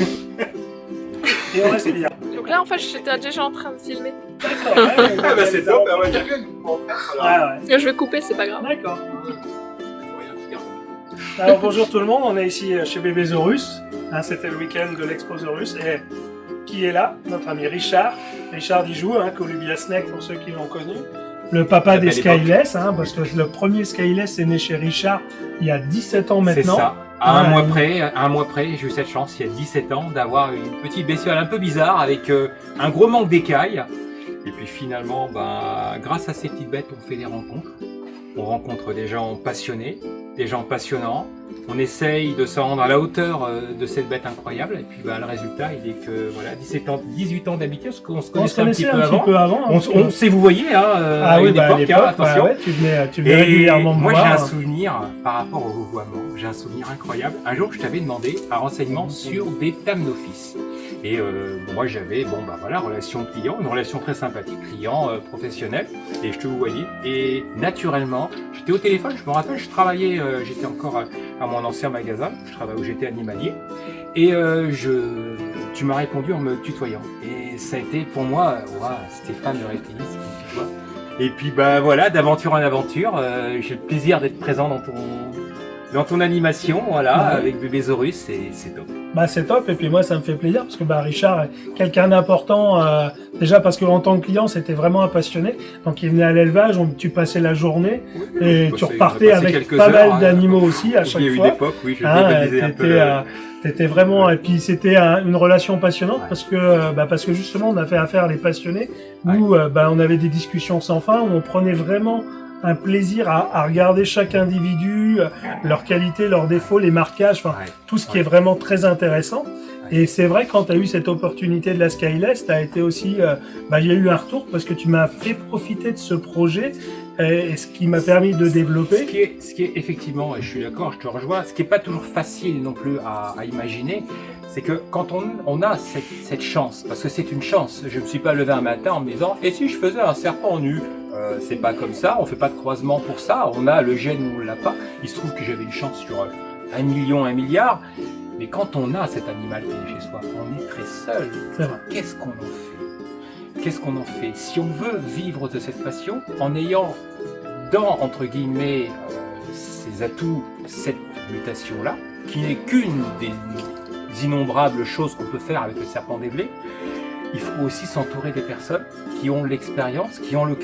Et on respire. Donc là, en fait, j'étais déjà en train de filmer. D'accord. Ah bah c'est top, on va dire que Ouais. Je vais couper, c'est pas grave. D'accord. Alors bonjour tout le monde, on est ici chez Bébé Zorus. Hein, c'était le week-end de l'Expo Zorus. Et qui est là? Notre ami Richard. Richard Dijoux, hein, Columbia Snake pour ceux qui l'ont connu. Le papa des Skyless, hein, parce que le premier Skyless est né chez Richard il y a 17 ans maintenant. C'est ça. À un mois près, j'ai eu cette chance, il y a 17 ans, d'avoir une petite bestiole un peu bizarre avec un gros manque d'écailles. Et puis finalement, grâce à ces petites bêtes, on fait des rencontres. On rencontre des gens passionnés, des gens passionnants. On essaye de se rendre à la hauteur de cette bête incroyable. Et puis le résultat, il est que voilà, 18 ans d'amitié, parce qu'on se connaissait un petit peu avant. On s'est vous voyez, à une époque, attention. Ouais, tu venais régulièrement me moi, voir. j'ai un souvenir par rapport au vouvoiement. J'ai un souvenir incroyable. Un jour, je t'avais demandé un renseignement sur des thamnophiles. Et moi, j'avais, relation client, une relation très sympathique, client professionnel, et je te voyais. Et naturellement, j'étais au téléphone, je me rappelle, je travaillais, j'étais encore à mon ancien magasin, où j'étais animalier, et tu m'as répondu en me tutoyant. Et ça a été pour moi, Stéphane de Reptilis qui me tutoie. Et puis d'aventure en aventure, j'ai le plaisir d'être présent dans ton animation, avec Bébé Zorus, et c'est top. C'est top, et puis moi ça me fait plaisir parce que Richard est quelqu'un d'important, déjà parce qu'en tant que client c'était vraiment un passionné, donc il venait à l'élevage, tu passais la journée et tu repartais avec pas mal d'animaux aussi à chaque fois. Il y a eu l'époque, oui, je dévalisais un peu. T'étais vraiment, et puis c'était une relation passionnante parce que justement on a fait affaire à les passionnés, où on avait des discussions sans fin, où on prenait vraiment un plaisir à regarder chaque individu, leurs qualités, leurs défauts, les marquages, tout ce qui est vraiment très intéressant. Et c'est vrai, quand tu as eu cette opportunité de la Skyless, tu as été aussi, il y a eu un retour parce que tu m'as fait profiter de ce projet, et ce qui m'a permis de développer. Ce qui est effectivement, et je suis d'accord, je te rejoins, ce qui n'est pas toujours facile non plus à imaginer, c'est que quand on a cette chance, parce que c'est une chance, je ne me suis pas levé un matin en me disant « Et si je faisais un serpent nu ?» C'est pas comme ça, on fait pas de croisement pour ça, on a le gène ou on l'a pas. Il se trouve que j'avais une chance sur 1 million, 1 milliard, mais quand on a cet animal qui est chez soi, on est très seul. Qu'est-ce qu'on en fait? Qu'est-ce qu'on en fait? Si on veut vivre de cette passion, en ayant entre guillemets, ces atouts, cette mutation-là, qui n'est qu'une des innombrables choses qu'on peut faire avec le serpent dévelé, il faut aussi s'entourer des personnes qui ont l'expérience, qui ont le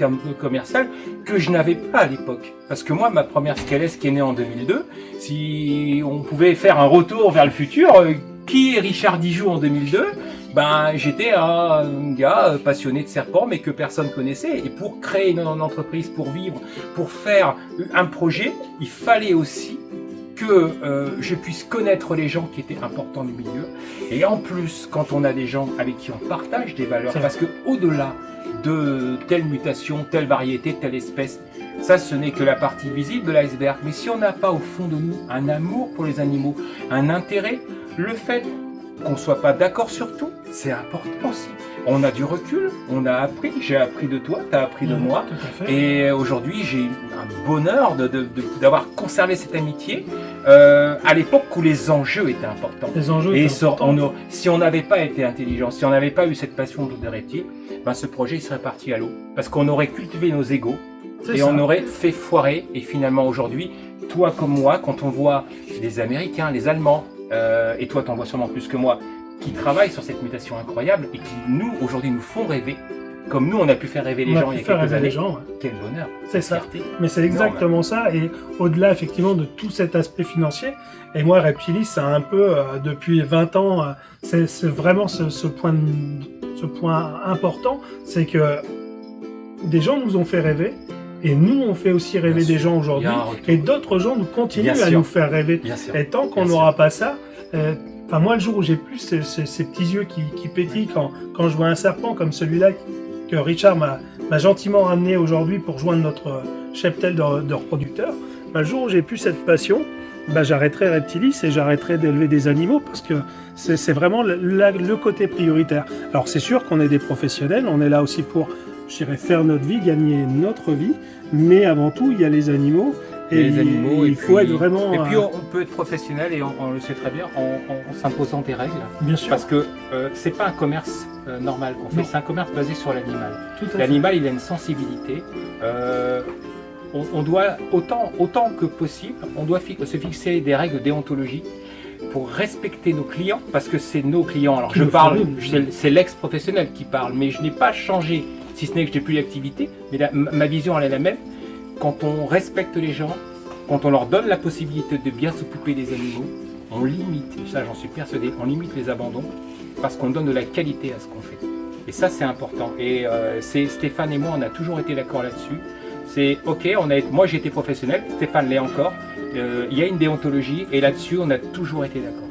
commercial, que je n'avais pas à l'époque. Parce que moi, ma première Skyless qui est née en 2002, si on pouvait faire un retour vers le futur, qui est Richard Dijoux en 2002 ? J'étais un gars passionné de serpents, mais que personne connaissait. Et pour créer une entreprise, pour vivre, pour faire un projet, il fallait aussi que je puisse connaître les gens qui étaient importants du milieu. Et en plus, quand on a des gens avec qui on partage des valeurs, parce que au-delà de telle mutation, telle variété, telle espèce, ça ce n'est que la partie visible de l'iceberg. Mais si on n'a pas au fond de nous un amour pour les animaux, un intérêt, le fait qu'on ne soit pas d'accord sur tout, c'est important aussi. On a du recul, on a appris, j'ai appris de toi, tu as appris de moi. Et aujourd'hui, j'ai un bonheur d'avoir conservé cette amitié à l'époque où les enjeux étaient importants. Les enjeux étaient importants. Si on n'avait pas été intelligent, si on n'avait pas eu cette passion de reptiles, ce projet il serait parti à l'eau. Parce qu'on aurait cultivé nos égos et on aurait fait foirer. Et finalement, aujourd'hui, toi comme moi, quand on voit les Américains, les Allemands, et toi t'en vois sûrement plus que moi, qui travaillent sur cette mutation incroyable et qui, nous, aujourd'hui, nous font rêver, comme nous, on a pu faire rêver les gens il y a quelques années. Quel bonheur. C'est ça. Mais c'est exactement ça. Et au-delà, effectivement, de tout cet aspect financier, et moi, Reptilis, c'est un peu, depuis 20 ans, c'est vraiment ce point important, c'est que des gens nous ont fait rêver, et nous, on fait aussi rêver des gens aujourd'hui, et d'autres gens nous continuent à nous faire rêver. Et tant qu'on n'aura pas ça, moi, le jour où j'ai plus ces petits yeux qui pétillent quand je vois un serpent comme celui-là que Richard m'a gentiment ramené aujourd'hui pour joindre notre cheptel de reproducteurs, le jour où j'ai plus cette passion, j'arrêterai Reptilis et j'arrêterai d'élever des animaux parce que c'est vraiment le côté prioritaire. Alors c'est sûr qu'on est des professionnels, on est là aussi pour, faire notre vie, gagner notre vie, mais avant tout, il y a les animaux. les animaux. il faut être vraiment... Et puis on peut être professionnel et on le sait très bien en s'imposant des règles. bien sûr, Parce que c'est pas un commerce normal qu'on fait, Non. c'est un commerce basé sur l'animal. tout à fait. L'animal, il a une sensibilité. On doit, autant que possible, on doit se fixer des règles de déontologie pour respecter nos clients, parce que c'est nos clients. Alors Qui je le parle, font bien. c'est l'ex-professionnel qui parle, mais je n'ai pas changé, si ce n'est que je n'ai plus d'activité, mais ma vision elle est la même. Quand on respecte les gens, quand on leur donne la possibilité de bien s'occuper des animaux, on limite, ça j'en suis persuadé, on limite les abandons, parce qu'on donne de la qualité à ce qu'on fait. Et ça c'est important. Et Stéphane et moi on a toujours été d'accord là-dessus. C'est ok, moi j'ai été professionnel, Stéphane l'est encore. Il y a une déontologie et là-dessus on a toujours été d'accord.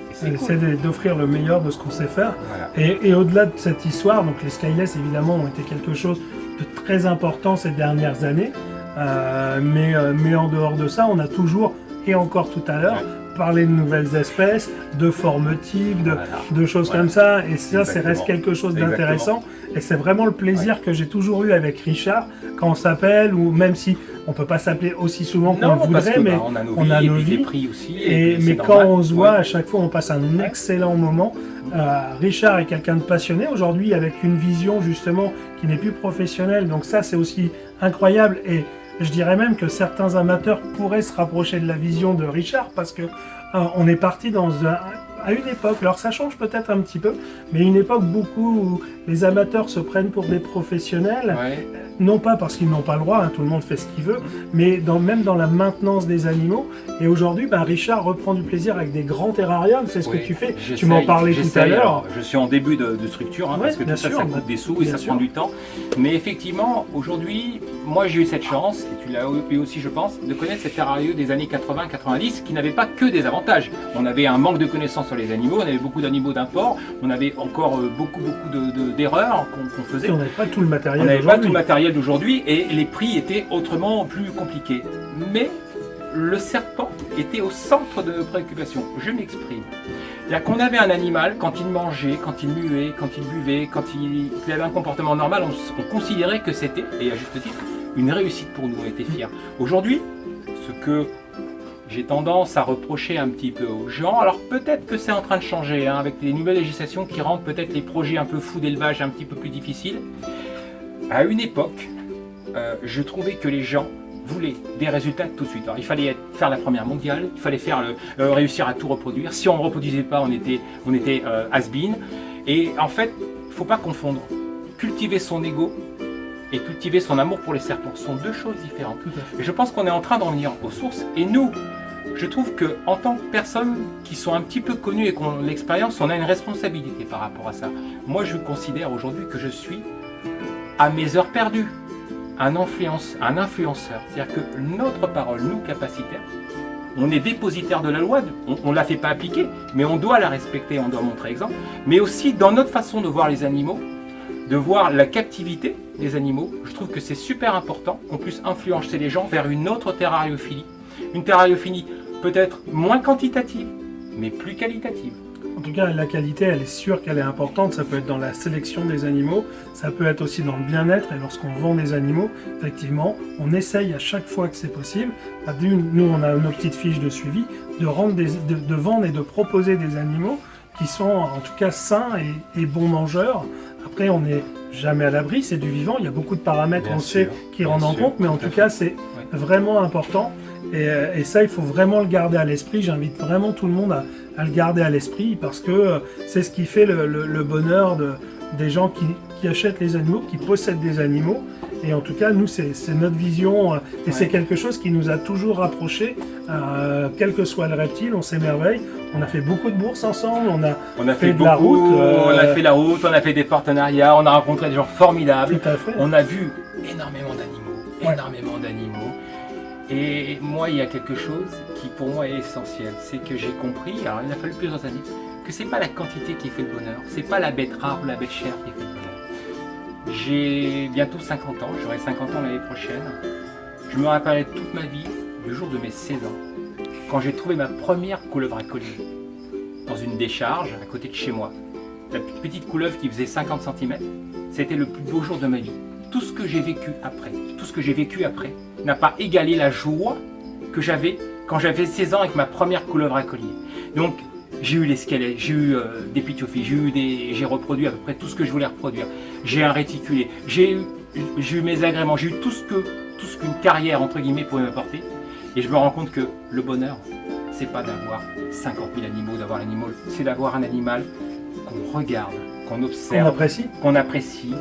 Et c'est cool. C'est d'offrir le meilleur de ce qu'on sait faire. Voilà. Et au-delà de cette histoire, donc les Skyless évidemment ont été quelque chose de très important ces dernières années. Mais en dehors de ça, on a toujours, et encore tout à l'heure, parlé de nouvelles espèces, de formes types, de choses comme ça. Et ça, ça reste quelque chose d'intéressant. Et c'est vraiment le plaisir que j'ai toujours eu avec Richard quand on s'appelle, ou même si on peut pas s'appeler aussi souvent qu'on le voudrait, mais on a nos vies, des prix aussi. mais quand on se voit, à chaque fois, on passe un excellent moment. Richard est quelqu'un de passionné aujourd'hui, avec une vision justement qui n'est plus professionnelle. Donc ça, c'est aussi incroyable. Et je dirais même que certains amateurs pourraient se rapprocher de la vision de Richard, parce que on est parti à une époque, alors ça change peut-être un petit peu, mais une époque beaucoup où les amateurs se prennent pour des professionnels, non pas parce qu'ils n'ont pas le droit, tout le monde fait ce qu'il veut, mais même dans la maintenance des animaux. Et aujourd'hui, Richard reprend du plaisir avec des grands terrariums, c'est ce que tu fais, tu m'en parlais tout à l'heure. Alors, je suis en début de structure, parce que tout ça coûte des sous et ça prend du temps. Mais effectivement, aujourd'hui, moi j'ai eu cette chance, et tu l'as eu aussi je pense, de connaître ces terrariums des années 80-90 qui n'avaient pas que des avantages. On avait un manque de connaissances sur les animaux, on avait beaucoup d'animaux d'import, on avait encore beaucoup d'erreurs qu'on faisait. Et on n'avait pas tout le matériel On n'avait pas tout le matériel d'aujourd'hui et les prix étaient autrement plus compliqués. Mais le serpent était au centre de nos préoccupations. Je m'exprime. C'est-à-dire qu'on avait un animal, quand il mangeait, quand il muait, quand il buvait, quand il avait un comportement normal, on considérait que c'était, et à juste titre, une réussite pour nous, on était fiers. Aujourd'hui, ce que j'ai tendance à reprocher un petit peu aux gens, alors peut-être que c'est en train de changer, avec les nouvelles législations qui rendent peut-être les projets un peu fous d'élevage un petit peu plus difficiles. À une époque, je trouvais que les gens voulaient des résultats tout de suite. Alors, il fallait faire la première mondiale, il fallait réussir à tout reproduire. Si on ne reproduisait pas, on était has-been. Et en fait, il ne faut pas confondre. Cultiver son ego et cultiver son amour pour les serpents sont deux choses différentes. Et je pense qu'on est en train d'en venir aux sources. Et nous, je trouve qu'en tant que personnes qui sont un petit peu connues et qui ont l'expérience, on a une responsabilité par rapport à ça. Moi, je considère aujourd'hui que je suis, à mes heures perdues, un influenceur. C'est-à-dire que notre parole, nous, capacitaires, on est dépositaire de la loi, on ne la fait pas appliquer, mais on doit la respecter, on doit montrer exemple. Mais aussi, dans notre façon de voir les animaux, de voir la captivité des animaux, je trouve que c'est super important qu'on puisse influencer les gens vers une autre terrariophilie. Une terrariophilie peut-être moins quantitative, mais plus qualitative. En tout cas, la qualité, elle est sûre qu'elle est importante. Ça peut être dans la sélection des animaux, ça peut être aussi dans le bien-être. Et lorsqu'on vend des animaux, effectivement, on essaye à chaque fois que c'est possible. Nous, on a nos petites fiches de suivi, de vendre et de proposer des animaux qui sont en tout cas sains et bons mangeurs. Après, on n'est jamais à l'abri, c'est du vivant. Il y a beaucoup de paramètres, on sait, qui rendent en compte, mais en tout cas, c'est vraiment important. Et ça, il faut vraiment le garder à l'esprit. J'invite vraiment tout le monde à le garder à l'esprit, parce que c'est ce qui fait le bonheur des gens qui achètent les animaux, qui possèdent des animaux. Et en tout cas, nous, c'est notre vision, et c'est quelque chose qui nous a toujours rapprochés, quel que soit le reptile, on s'émerveille. On a fait beaucoup de bourses ensemble, on a fait de la route. On a fait la route, on a fait des partenariats, on a rencontré des gens formidables. Tout à fait. On a vu énormément d'animaux. Et moi, il y a quelque chose qui pour moi est essentiel, c'est que j'ai compris, alors il a fallu plusieurs années, que c'est pas la quantité qui fait le bonheur, c'est pas la bête rare ou la bête chère qui fait le bonheur. J'ai bientôt 50 ans, j'aurai 50 ans l'année prochaine. Je me rappellerai toute ma vie du jour de mes 16 ans, quand j'ai trouvé ma première couleuvre à collier dans une décharge à côté de chez moi. La petite couleuvre qui faisait 50 cm, c'était le plus beau jour de ma vie. Tout ce que j'ai vécu après, n'a pas égalé la joie que j'avais quand j'avais 16 ans avec ma première couleuvre à collier. Donc, j'ai eu les squelettes, j'ai eu des pithiophiles, j'ai reproduit à peu près tout ce que je voulais reproduire. J'ai un réticulé, j'ai eu mes agréments, j'ai eu tout ce qu'une carrière, entre guillemets, pouvait m'apporter. Et je me rends compte que le bonheur, c'est pas d'avoir 50 000 animaux, d'avoir l'animal, c'est d'avoir un animal qu'on regarde, qu'on observe, qu'on apprécie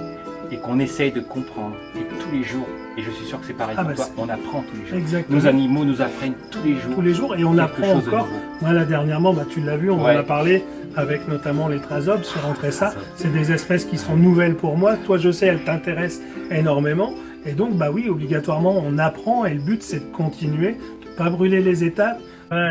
et qu'on essaye de comprendre. Et tous les jours, et je suis sûr que c'est pareil pour toi, on apprend tous les jours. Exactement. Nos animaux nous apprennent tous les jours. Tous les jours, et on apprend encore. Moi, là, dernièrement, tu l'as vu, on en a parlé avec notamment les Thrasopes sur Entressa. C'est des espèces qui sont nouvelles pour moi. Toi, je sais, elles t'intéressent énormément. Et donc, oui, obligatoirement, on apprend. Et le but, c'est de continuer, de ne pas brûler les étapes.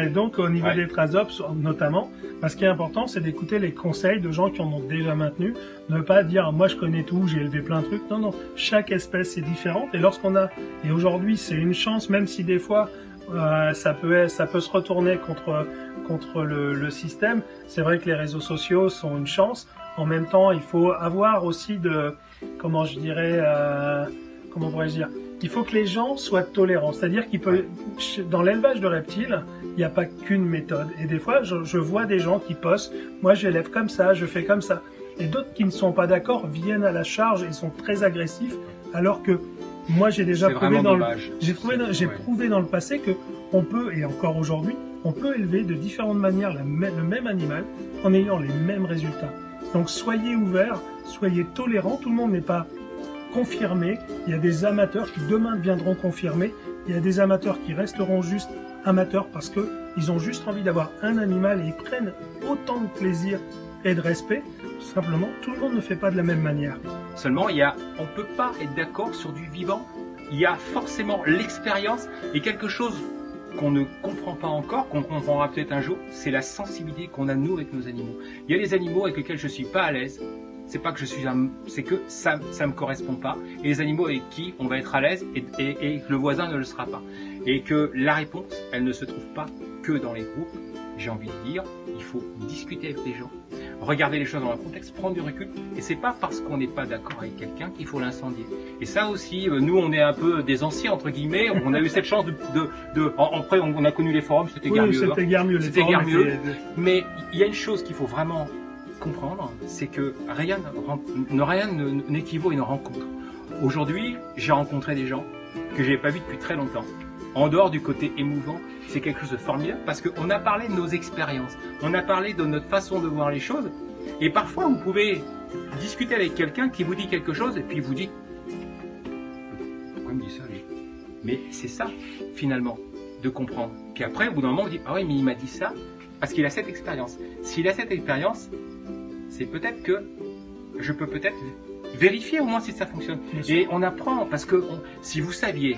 Et donc, au niveau des Thrasopes, notamment, ce qui est important, c'est d'écouter les conseils de gens qui en ont déjà maintenu. Ne pas dire, moi, je connais tout, j'ai élevé plein de trucs. Non, non, chaque espèce est différente. Et et aujourd'hui, c'est une chance, même si des fois, ça peut se retourner contre le système. C'est vrai que les réseaux sociaux sont une chance. En même temps, il faut avoir aussi comment pourrais-je dire, il faut que les gens soient tolérants. C'est-à-dire dans l'élevage de reptiles, il n'y a pas qu'une méthode. Et des fois, je vois des gens qui postent, moi j'élève comme ça, je fais comme ça. Et d'autres qui ne sont pas d'accord viennent à la charge et sont très agressifs, alors que moi j'ai déjà prouvé prouvé dans le passé que on peut, et encore aujourd'hui, on peut élever de différentes manières le même animal en ayant les mêmes résultats. Donc soyez ouverts, soyez tolérants, tout le monde n'est pas confirmé. Il y a des amateurs qui demain deviendront confirmés. Il y a des amateurs qui resteront juste amateurs parce qu'ils ont juste envie d'avoir un animal et ils prennent autant de plaisir et de respect. Tout simplement, tout le monde ne fait pas de la même manière. Seulement, on ne peut pas être d'accord sur du vivant. Il y a forcément l'expérience et quelque chose qu'on ne comprend pas encore, qu'on comprendra peut-être un jour, c'est la sensibilité qu'on a nous avec nos animaux. Il y a des animaux avec lesquels je ne suis pas à l'aise. C'est pas que c'est que ça me correspond pas. Et les animaux avec qui on va être à l'aise et le voisin ne le sera pas. Et que la réponse, elle ne se trouve pas que dans les groupes. J'ai envie de dire, il faut discuter avec les gens, regarder les choses dans un contexte, prendre du recul. Et c'est pas parce qu'on n'est pas d'accord avec quelqu'un qu'il faut l'incendier. Et ça aussi, nous, on est un peu des anciens entre guillemets. On a eu cette chance après, on a connu les forums, c'était guère mieux. C'était guère mieux. C'était guère mieux. Mais il y a une chose qu'il faut vraiment comprendre, c'est que rien n'équivaut à une rencontre. Aujourd'hui, j'ai rencontré des gens que je n'avais pas vus depuis très longtemps. En dehors du côté émouvant, c'est quelque chose de formidable parce qu'on a parlé de nos expériences, on a parlé de notre façon de voir les choses. Et parfois, vous pouvez discuter avec quelqu'un qui vous dit quelque chose et puis vous dit « Pourquoi il me dit ça, lui ?» Mais c'est ça, finalement, de comprendre. Puis après, au bout d'un moment, on dit « Ah oui, mais il m'a dit ça parce qu'il a cette expérience. » S'il a cette expérience, c'est peut-être que je peux peut-être vérifier au moins si ça fonctionne. Et on apprend, parce que si vous saviez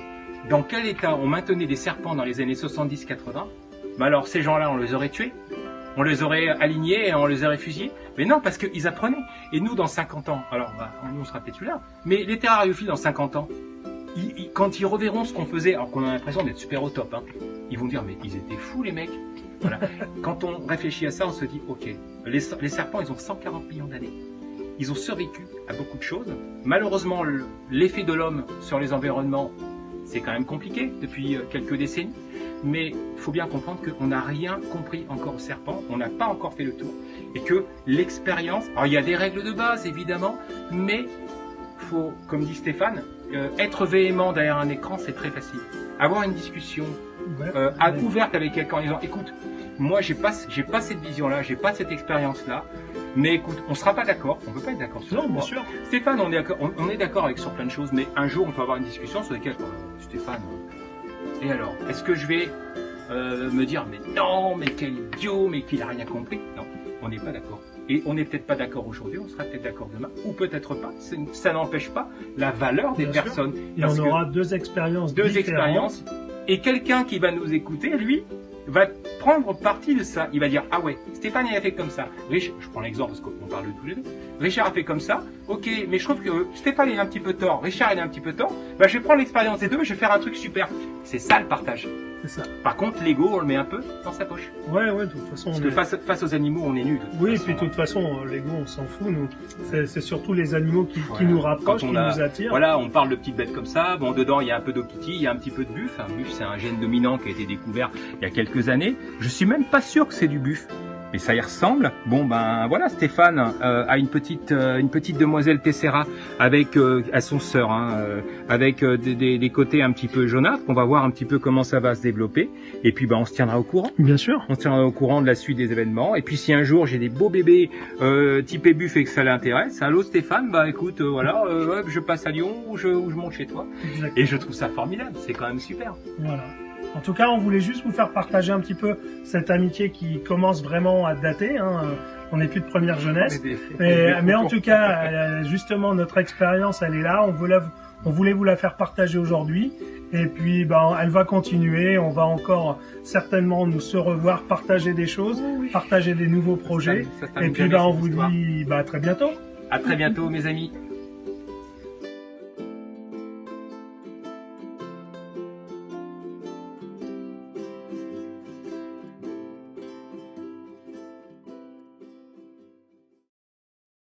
dans quel état on maintenait des serpents dans les années 70-80, alors ces gens-là, on les aurait tués, on les aurait alignés et on les aurait fusillés. Mais non, parce qu'ils apprenaient. Et nous, dans 50 ans, alors nous, on sera peut-être plus là, mais les terrariophiles dans 50 ans, quand ils reverront ce qu'on faisait, alors qu'on a l'impression d'être super au top, ils vont dire, mais ils étaient fous les mecs. Voilà. Quand on réfléchit à ça, on se dit, ok, les serpents, ils ont 140 millions d'années. Ils ont survécu à beaucoup de choses. Malheureusement, l'effet de l'homme sur les environnements, c'est quand même compliqué depuis quelques décennies. Mais il faut bien comprendre qu'on n'a rien compris encore aux serpents, on n'a pas encore fait le tour. Et que l'expérience, alors il y a des règles de base évidemment, mais il faut, comme dit Stéphane, être véhément derrière un écran, c'est très facile. Avoir une discussion ouverte avec quelqu'un en disant, écoute, moi j'ai pas cette vision-là, j'ai pas cette expérience-là, mais écoute, on sera pas d'accord, on peut pas être d'accord sur ça. Non, bien sûr. Stéphane, on est d'accord sur plein de choses, mais un jour on peut avoir une discussion sur lesquelles, Stéphane, et alors, est-ce que je vais me dire, mais non, mais quel idiot, mais qu'il a rien compris? Non, on n'est pas d'accord. Et on n'est peut-être pas d'accord aujourd'hui, on sera peut-être d'accord demain, ou peut-être pas. Ça n'empêche pas la valeur des personnes. Et on aura deux expériences différentes. Et quelqu'un qui va nous écouter, lui, va prendre parti de ça. Il va dire, ah ouais, Stéphane il a fait comme ça. Richard, je prends l'exemple parce qu'on parle de tous les deux. Richard a fait comme ça. Ok, mais je trouve que Stéphane il a un petit peu tort. Richard il a un petit peu tort. Je vais prendre l'expérience des deux, je vais faire un truc super. C'est ça le partage. C'est ça. Par contre, l'ego, on le met un peu dans sa poche. Ouais, de toute façon. Parce que face aux animaux, on est nus. Oui, et puis de toute façon, l'ego, on s'en fout. Nous, c'est surtout les animaux qui nous rapprochent, qui nous attirent. Voilà, on parle de petites bêtes comme ça. Bon, dedans, il y a un peu d'okiti, il y a un petit peu de buff. Un buff, c'est un gène dominant qui a été découvert il y a quelques années. Je suis même pas sûr que c'est du buff. Mais ça y ressemble. Bon ben voilà, Stéphane a une petite demoiselle Tessera avec à son sœur, avec des côtés un petit peu jaunâtres. On va voir un petit peu comment ça va se développer. Et puis ben on se tiendra au courant. Bien sûr. On se tiendra au courant de la suite des événements. Et puis si un jour j'ai des beaux bébés typés buff et que ça l'intéresse, allô Stéphane, bah écoute voilà, je passe à Lyon ou je monte chez toi. Exactement. Et je trouve ça formidable. C'est quand même super. Voilà. En tout cas, on voulait juste vous faire partager un petit peu cette amitié qui commence vraiment à dater. On n'est plus de première jeunesse. Mais en tout cas, justement, notre expérience, elle est là. On voulait vous la faire partager aujourd'hui. Et puis, elle va continuer. On va encore certainement nous se revoir, partager des choses, partager des nouveaux projets. Et puis, on vous dit à très bientôt. À très bientôt, mes amis.